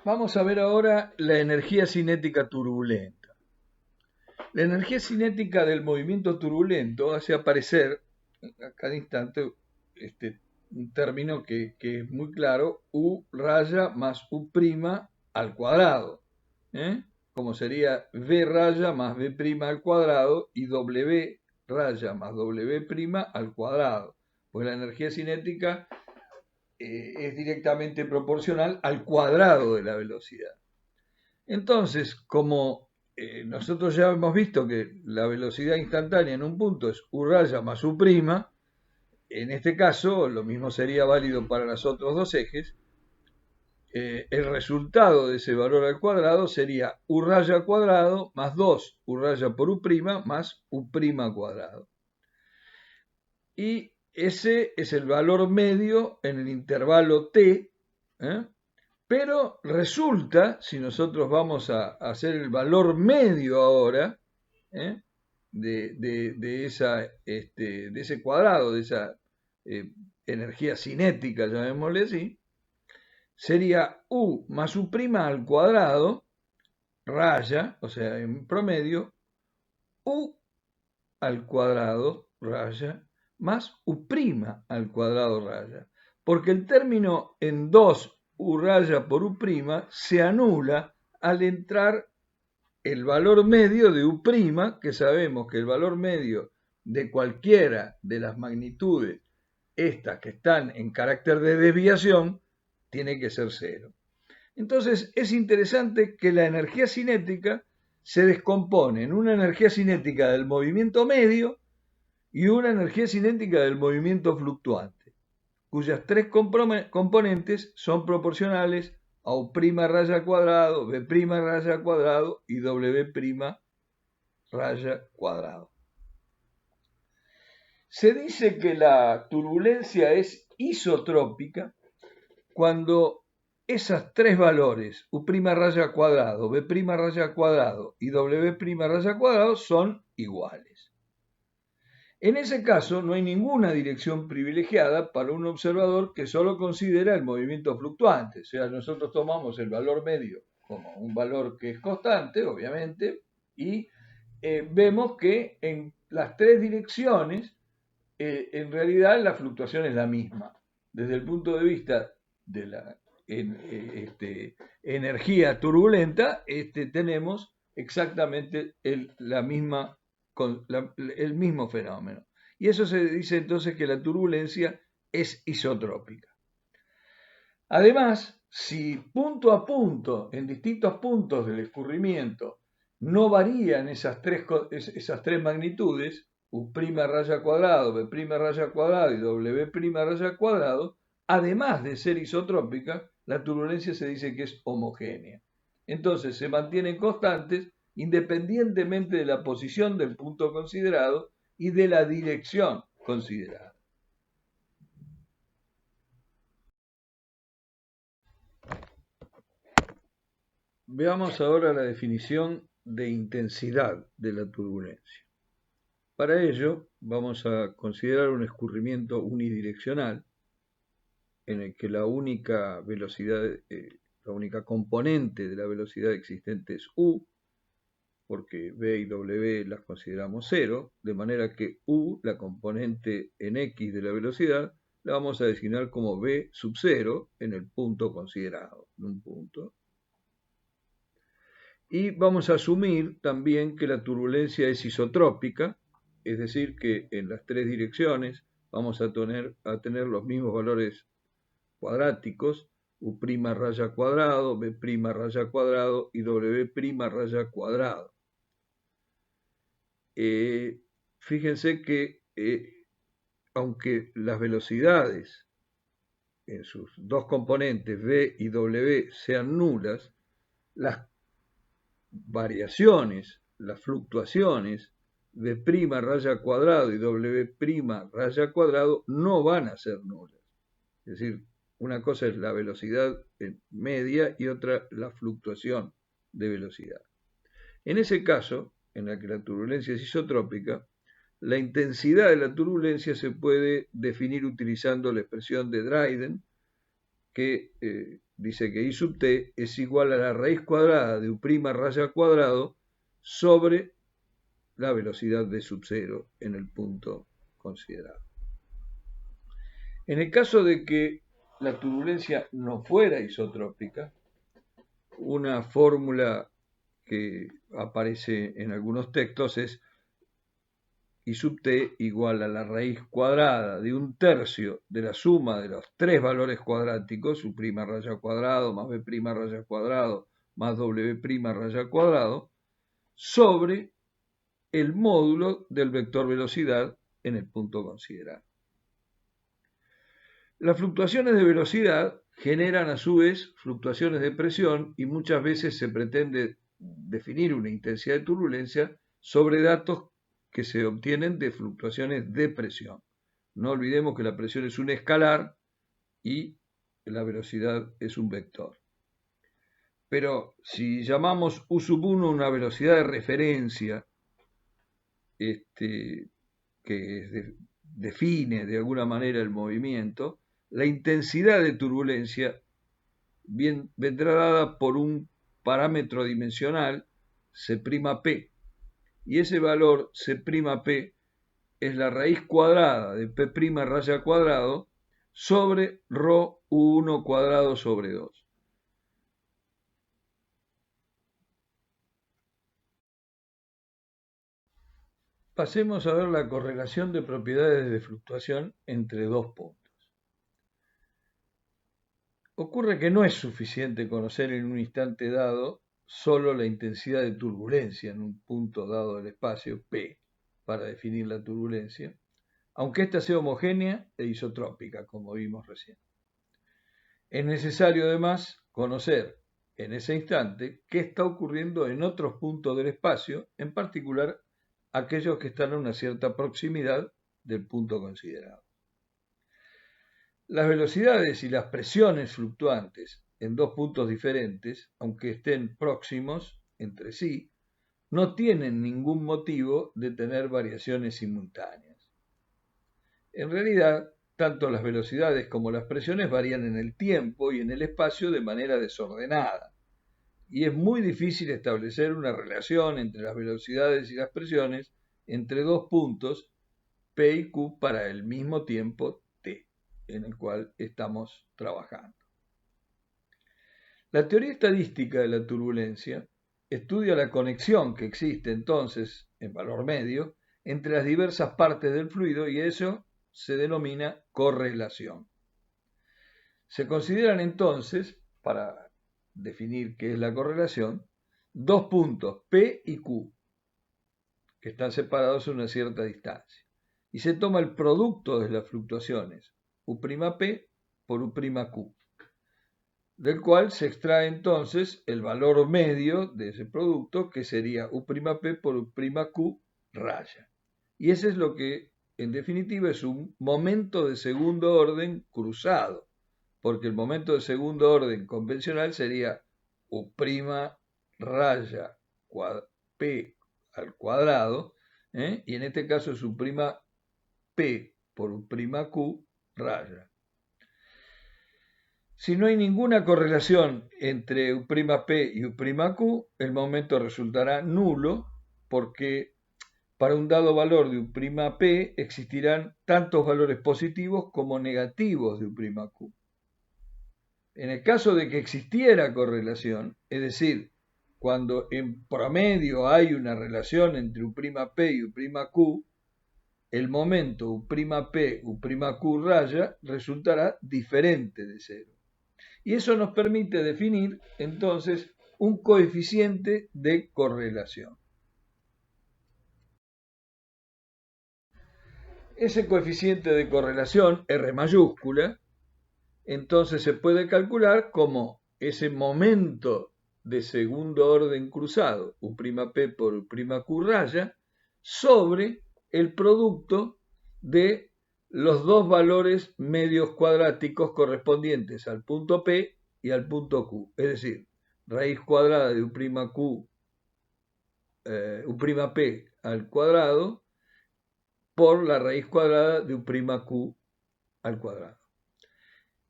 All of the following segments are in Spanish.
Vamos a ver ahora la energía cinética turbulenta. La energía cinética del movimiento turbulento hace aparecer a cada instante un término que es muy claro, U raya más U prima al cuadrado, como sería V raya más V prima al cuadrado y W raya más W prima al cuadrado. Pues la energía cinética es directamente proporcional al cuadrado de la velocidad. Entonces, como nosotros ya hemos visto que la velocidad instantánea en un punto es U raya más U prima, en este caso lo mismo sería válido para los otros dos ejes. El resultado de ese valor al cuadrado sería U raya al cuadrado más 2 U raya por U prima más U prima al cuadrado. Y ese es el valor medio en el intervalo t, pero resulta, si nosotros vamos a hacer el valor medio ahora, de ese cuadrado, de esa energía cinética, llamémosle así, sería U más U prima al cuadrado, raya, o sea, en promedio, U al cuadrado, raya, más U prima al cuadrado, raya. Porque el término en 2 U raya por U prima se anula al entrar el valor medio de U prima, que sabemos que el valor medio de cualquiera de las magnitudes, estas que están en carácter de desviación, tiene que ser 0. Entonces es interesante que la energía cinética se descompone en una energía cinética del movimiento medio y una energía cinética del movimiento fluctuante, cuyas tres componentes son proporcionales a U' raya al cuadrado, B' raya al cuadrado y W' raya cuadrado. Se dice que la turbulencia es isotrópica cuando esas tres valores, U' raya al cuadrado, B' raya al cuadrado y W' raya al cuadrado son iguales. En ese caso, no hay ninguna dirección privilegiada para un observador que solo considera el movimiento fluctuante. O sea, nosotros tomamos el valor medio como un valor que es constante, obviamente, y vemos que en las tres direcciones, en realidad la fluctuación es la misma. Desde el punto de vista de la energía turbulenta, tenemos exactamente el mismo fenómeno. Y eso se dice entonces que la turbulencia es isotrópica. Además, si punto a punto, en distintos puntos del escurrimiento, no varían esas tres magnitudes, U' raya cuadrado, B' raya cuadrado y W' raya cuadrado, además de ser isotrópica, la turbulencia se dice que es homogénea. Entonces se mantienen constantes independientemente de la posición del punto considerado y de la dirección considerada. Veamos ahora la definición de intensidad de la turbulencia. Para ello vamos a considerar un escurrimiento unidireccional en el que la única velocidad, la única componente de la velocidad existente es U, porque V y W las consideramos 0, de manera que U, la componente en X de la velocidad, la vamos a designar como V sub 0 en el punto considerado, en un punto. Y vamos a asumir también que la turbulencia es isotrópica, es decir, que en las tres direcciones vamos a tener los mismos valores cuadráticos, U' raya cuadrado, B' raya cuadrado y W' raya cuadrado. Fíjense que aunque las velocidades en sus dos componentes V y W sean nulas, las variaciones, las fluctuaciones de prima raya cuadrado y W' raya cuadrado no van a ser nulas. Es decir, una cosa es la velocidad media y otra la fluctuación de velocidad. En ese caso, en la que la turbulencia es isotrópica, la intensidad de la turbulencia se puede definir utilizando la expresión de Dryden, que dice que I sub t es igual a la raíz cuadrada de U' raya al cuadrado sobre la velocidad de sub 0 en el punto considerado. En el caso de que la turbulencia no fuera isotrópica, una fórmula que aparece en algunos textos es I sub t igual a la raíz cuadrada de 1/3 de la suma de los tres valores cuadráticos, U' raya al cuadrado más B' raya al cuadrado más W' raya al cuadrado, sobre el módulo del vector velocidad en el punto considerado. Las fluctuaciones de velocidad generan a su vez fluctuaciones de presión y muchas veces se pretende definir una intensidad de turbulencia sobre datos que se obtienen de fluctuaciones de presión. No olvidemos que la presión es un escalar y la velocidad es un vector. Pero si llamamos U sub 1 una velocidad de referencia, que define de alguna manera el movimiento, la intensidad de turbulencia vendrá dada por un parámetro dimensional, C'P, y ese valor C'P es la raíz cuadrada de P' raya al cuadrado sobre ρ U1 cuadrado sobre 2. Pasemos a ver la correlación de propiedades de fluctuación entre dos puntos. Ocurre que no es suficiente conocer en un instante dado solo la intensidad de turbulencia en un punto dado del espacio, P, para definir la turbulencia, aunque ésta sea homogénea e isotrópica, como vimos recién. Es necesario además conocer en ese instante qué está ocurriendo en otros puntos del espacio, en particular aquellos que están a una cierta proximidad del punto considerado. Las velocidades y las presiones fluctuantes en dos puntos diferentes, aunque estén próximos entre sí, no tienen ningún motivo de tener variaciones simultáneas. En realidad, tanto las velocidades como las presiones varían en el tiempo y en el espacio de manera desordenada, y es muy difícil establecer una relación entre las velocidades y las presiones entre dos puntos P y Q para el mismo tiempo t en el cual estamos trabajando. La teoría estadística de la turbulencia estudia la conexión que existe entonces en valor medio entre las diversas partes del fluido y eso se denomina correlación. Se consideran entonces, para definir qué es la correlación, dos puntos P y Q que están separados a una cierta distancia y se toma el producto de las fluctuaciones U'P por U'Q, del cual se extrae entonces el valor medio de ese producto, que sería U'P por U'Q raya. Y ese es lo que, en definitiva, es un momento de segundo orden cruzado, porque el momento de segundo orden convencional sería U' raya P al cuadrado, y en este caso es U'P por U'Q raya. Si no hay ninguna correlación entre U'P y U'Q, el momento resultará nulo porque para un dado valor de U'P existirán tantos valores positivos como negativos de U'Q. En el caso de que existiera correlación, es decir, cuando en promedio hay una relación entre U'P y U'Q, el momento U'P, U'Q raya resultará diferente de cero. Y eso nos permite definir entonces un coeficiente de correlación. Ese coeficiente de correlación, R mayúscula, entonces se puede calcular como ese momento de segundo orden cruzado, U'P por U'Q raya, sobre el producto de los dos valores medios cuadráticos correspondientes al punto P y al punto Q, es decir, raíz cuadrada de U'P al cuadrado por la raíz cuadrada de U'Q al cuadrado.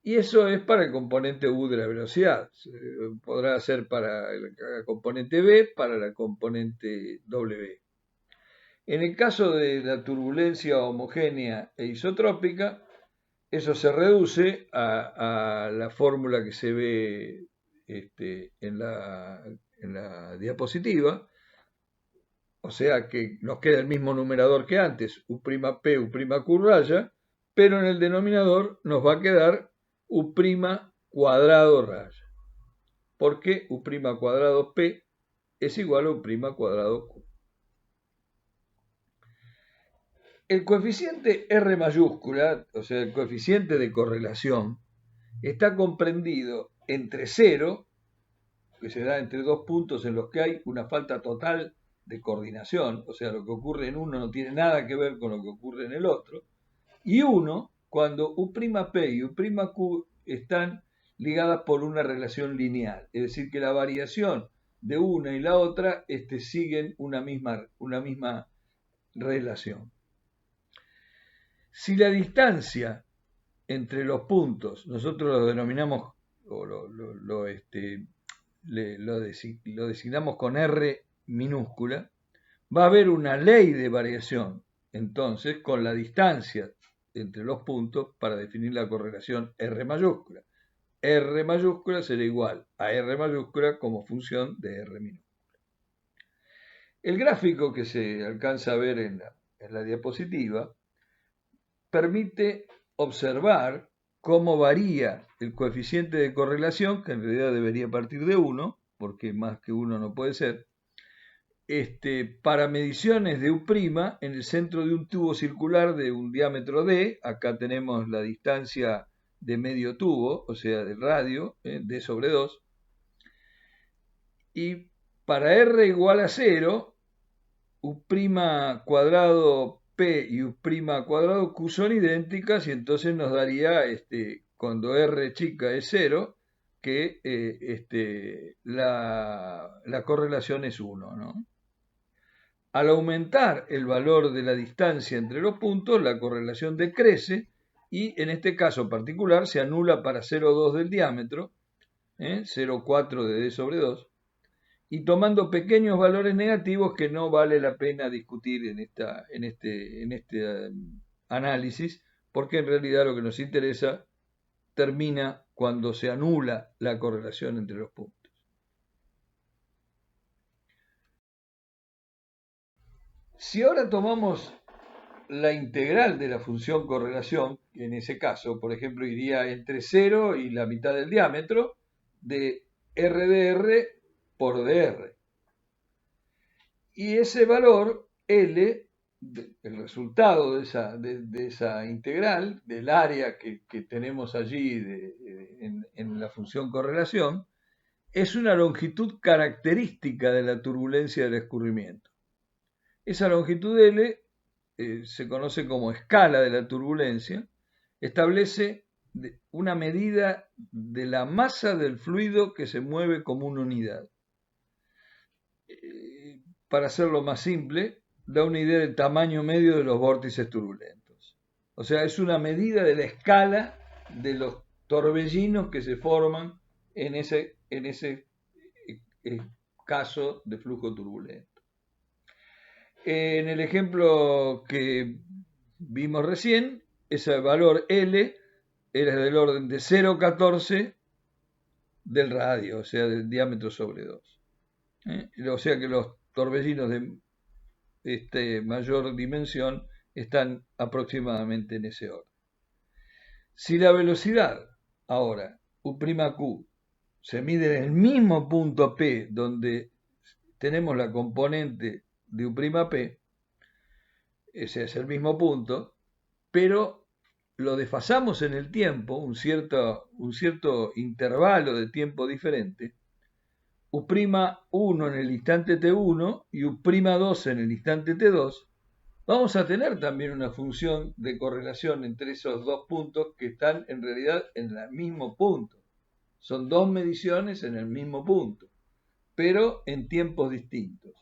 Y eso es para el componente U de la velocidad. Podrá ser para la componente B, para la componente W. En el caso de la turbulencia homogénea e isotrópica, eso se reduce a la fórmula que se ve en la diapositiva, o sea que nos queda el mismo numerador que antes, U'P, U'Q raya, pero en el denominador nos va a quedar U' cuadrado raya, porque U' cuadrado P es igual a U' cuadrado Q. El coeficiente R mayúscula, o sea, el coeficiente de correlación, está comprendido entre 0, que se da entre dos puntos en los que hay una falta total de coordinación, o sea, lo que ocurre en uno no tiene nada que ver con lo que ocurre en el otro, y 1 cuando U'P y U'Q están ligadas por una relación lineal, es decir, que la variación de una y la otra siguen una misma relación. Si la distancia entre los puntos, nosotros lo denominamos o lo designamos con R minúscula, va a haber una ley de variación, entonces, con la distancia entre los puntos para definir la correlación R mayúscula. R mayúscula será igual a R mayúscula como función de R minúscula. El gráfico que se alcanza a ver en la diapositiva permite observar cómo varía el coeficiente de correlación, que en realidad debería partir de 1, porque más que 1 no puede ser, para mediciones de U' en el centro de un tubo circular de un diámetro D. Acá tenemos la distancia de medio tubo, o sea, del radio, D sobre 2. Y para R igual a 0, U' cuadrado P y U' cuadrado Q son idénticas, y entonces nos daría, cuando R chica es 0, que la correlación es 1, ¿no? Al aumentar el valor de la distancia entre los puntos, la correlación decrece y en este caso particular se anula para 0,2 del diámetro, 0,4 de D sobre 2, y tomando pequeños valores negativos que no vale la pena discutir en este análisis, porque en realidad lo que nos interesa termina cuando se anula la correlación entre los puntos. Si ahora tomamos la integral de la función correlación, que en ese caso, por ejemplo, iría entre 0 y la mitad del diámetro de R de R por dr. Y ese valor, L, el resultado de esa integral, del área que tenemos allí en la función correlación, es una longitud característica de la turbulencia del escurrimiento. Esa longitud L se conoce como escala de la turbulencia, establece una medida de la masa del fluido que se mueve como una unidad. Para hacerlo más simple, da una idea del tamaño medio de los vórtices turbulentos. O sea, es una medida de la escala de los torbellinos que se forman en ese caso de flujo turbulento. En el ejemplo que vimos recién, ese valor L era del orden de 0,14 del radio, o sea, del diámetro sobre 2. O sea que los torbellinos de mayor dimensión están aproximadamente en ese orden. Si la velocidad ahora, U'Q, se mide en el mismo punto P donde tenemos la componente de U'P, ese es el mismo punto, pero lo desfasamos en el tiempo, un cierto intervalo de tiempo diferente, U'1 en el instante T1 y U'2 en el instante T2, vamos a tener también una función de correlación entre esos dos puntos que están en realidad en el mismo punto. Son dos mediciones en el mismo punto, pero en tiempos distintos.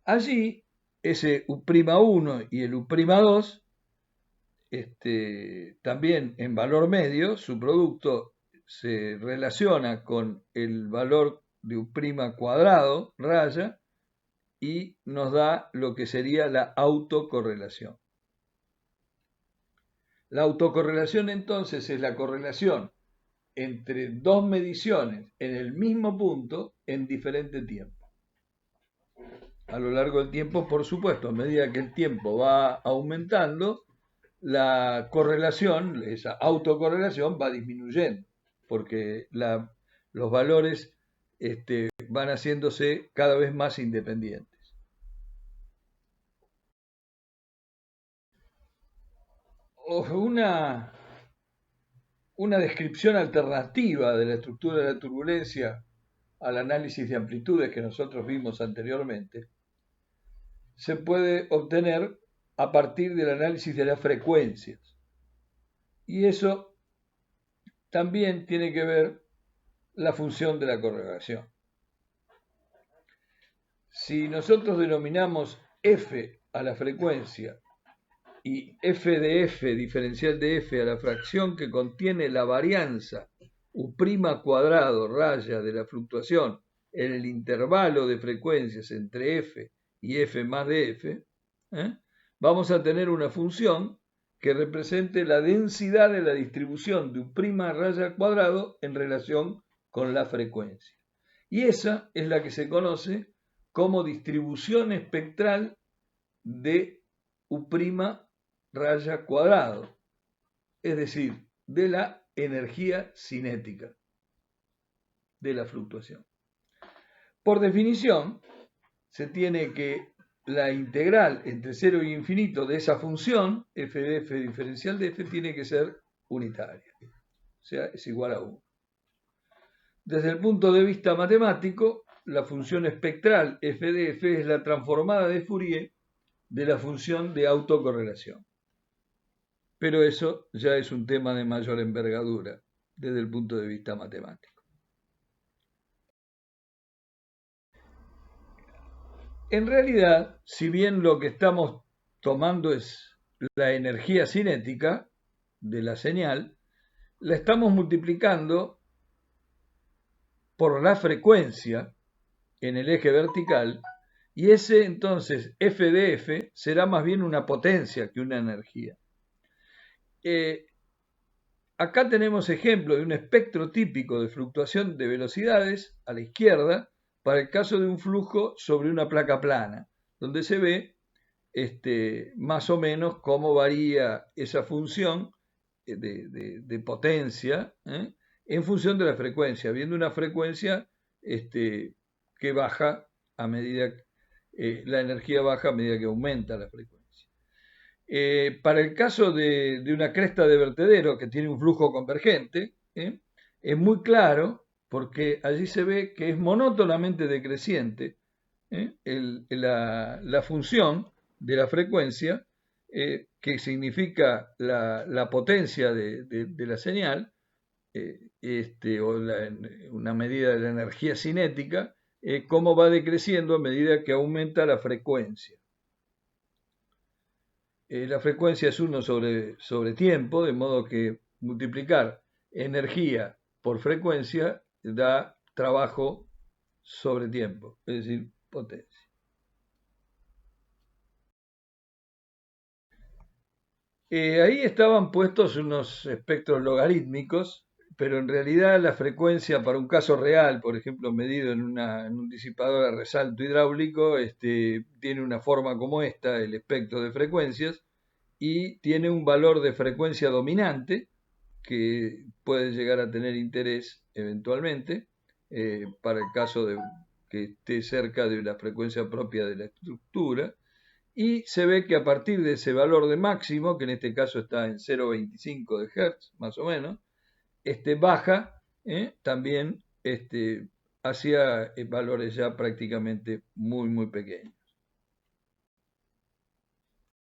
Allí, ese U'1 y el U'2 también en valor medio, su producto se relaciona con el valor de U' cuadrado, raya, y nos da lo que sería la autocorrelación. La autocorrelación entonces es la correlación entre dos mediciones en el mismo punto en diferente tiempo. A lo largo del tiempo, por supuesto, a medida que el tiempo va aumentando, la correlación, esa autocorrelación va disminuyendo, porque los valores van haciéndose cada vez más independientes. Una descripción alternativa de la estructura de la turbulencia al análisis de amplitudes que nosotros vimos anteriormente se puede obtener a partir del análisis de las frecuencias. Y eso también tiene que ver la función de la correlación. Si nosotros denominamos f a la frecuencia y f de f, diferencial de f, a la fracción que contiene la varianza U' cuadrado raya de la fluctuación en el intervalo de frecuencias entre f y f más de f, vamos a tener una función que represente la densidad de la distribución de U' raya al cuadrado en relación con la frecuencia. Y esa es la que se conoce como distribución espectral de U' raya cuadrado, es decir, de la energía cinética de la fluctuación. Por definición, se tiene que la integral entre 0 y infinito de esa función, f de f diferencial de f, tiene que ser unitaria, o sea, es igual a 1. Desde el punto de vista matemático, la función espectral f de f es la transformada de Fourier de la función de autocorrelación. Pero eso ya es un tema de mayor envergadura desde el punto de vista matemático. En realidad, si bien lo que estamos tomando es la energía cinética de la señal, la estamos multiplicando por la frecuencia en el eje vertical, y ese entonces f de f será más bien una potencia que una energía. Acá tenemos ejemplo de un espectro típico de fluctuación de velocidades a la izquierda para el caso de un flujo sobre una placa plana, donde se ve más o menos cómo varía esa función de potencia en función de la frecuencia, viendo una frecuencia que baja a medida la energía baja a medida que aumenta la frecuencia. Para el caso de una cresta de vertedero que tiene un flujo convergente, es muy claro porque allí se ve que es monótonamente decreciente la función de la frecuencia, que significa la potencia de la señal, o una medida de la energía cinética, cómo va decreciendo a medida que aumenta la frecuencia. La frecuencia es 1 sobre tiempo, de modo que multiplicar energía por frecuencia da trabajo sobre tiempo, es decir, potencia. Ahí estaban puestos unos espectros logarítmicos, pero en realidad la frecuencia para un caso real, por ejemplo, medido en un disipador a resalto hidráulico, tiene una forma como esta, el espectro de frecuencias, y tiene un valor de frecuencia dominante que puede llegar a tener interés eventualmente para el caso de que esté cerca de la frecuencia propia de la estructura, y se ve que a partir de ese valor de máximo, que en este caso está en 0,25 de Hertz más o menos, baja también hacia valores ya prácticamente muy pequeños.